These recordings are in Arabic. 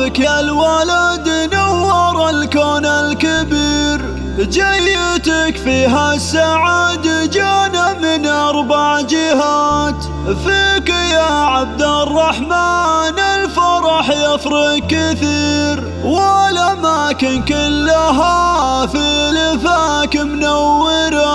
بك يا الولد نور الكون الكبير، جيتك فيها السعادة جانا من 4 جهات. فيك يا عبد الرحمن الفرح يفرق كثير، والأماكن كلها في لفاك منورات.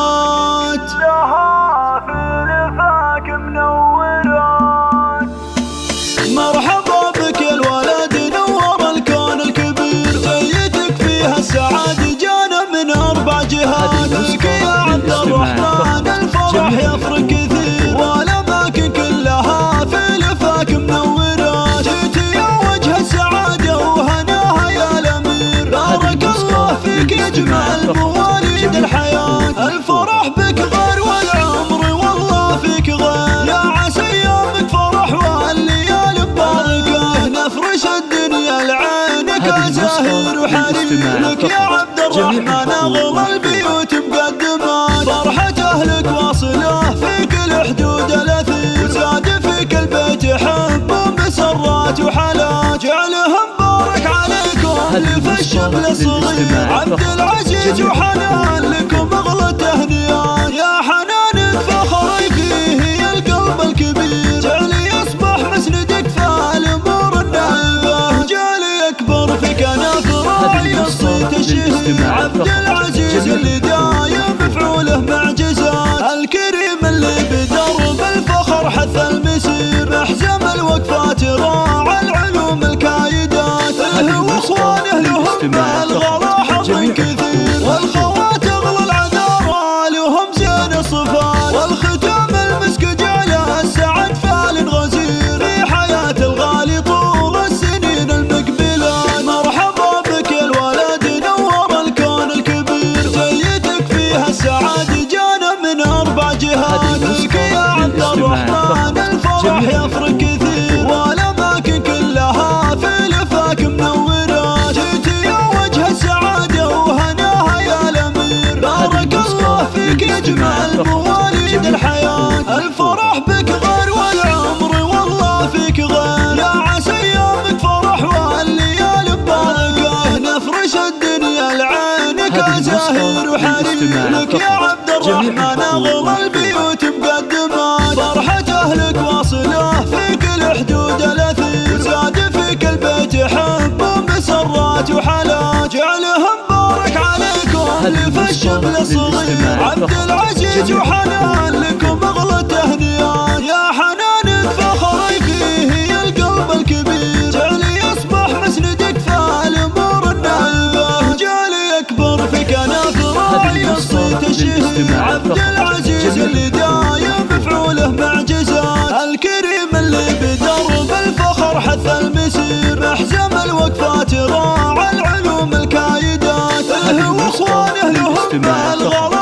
مرحبا بك يا الولد نور الكون الكبير، جيتك فيها السعادة جانا من 4 جهات. فيك يا عبد الرحمن الفرح يفرق كثير، والأماكن كلها في لفاك منورات. جيت يا وجه السعادة وهناها يا الأمير، بارك الله فيك يجمع المواليد الحياة. الفرح بك غير والعمر والله فيك غير، يا عسى يومك فرح والليالي مباركة. نفرش الدنيا لعينك زاهر وحرير، لك يا عبد الرحمن أغلى البيوت مقدمات. فرحة أهلك واصلة في كل حدود الأثير، وزاد فيك البيت حب ومسرات وحلا. جعلهم بارك عليكم في الشبل الصغير، عبد العزيز وحنان لكم أغلى التهنئات. يا حنان فخري فيه القلب الكبير، جعلي يصبح مسندك في الأمور النائبة. جعلي يكبر في كنف راعي الصيت الشهير، عبد العزيز اللي دايم مفعوله معجزات. الكريم اللي بدرب الفخر حث المسير، محزم الوقفات راعى العلوم الكايدات. له واخوانه لهم الغلا حظ كثير، والخوات اغلى العذارى لهم زين الصفات. والختام المسك جعله السعد فال غزير، في حياة الغالي طول السنين المقبلات. مرحبا بك يا الولد نور الكون الكبير، جيتك فيها السعادة جانا من 4 جهات. فيك يا عبد الرحمن الفرح يفرق كثير، والأماكن كلها في لفاك منورات. جيت يا وجه السعادة وهناها يا الأمير، بارك الله فيك يجمع المواليد الحياة. الفرح بك غير والعمر والله فيك غير، يا عسى يومك فرح والليالي مباركة. نفرش الدنيا لعينك زاهر وحرير، لك يا عبد الرحمن أغلى البيوت مقدمات. فرحة أهلك واصلة في كل حدود الأثير، وزاد فيك البيت حب ومسرات وحلا. جعلهم بارك عليكم في الشبل الصغير، عبد العزيز وحنان لكم أغلى التهنئات. يا حنان فخري فيه القلب الكبير، جعلي يصبح مسندك في الأمور النائبة. جعلي يكبر في كنف راعي الصيت الشهير، عبد العزيز اللي دايم مفعوله معجزات. الكريم اللي بدرب الفخر حث المسير، محزم الوقفات راعى العلوم الكايدات. له واخوانه لهم الغلا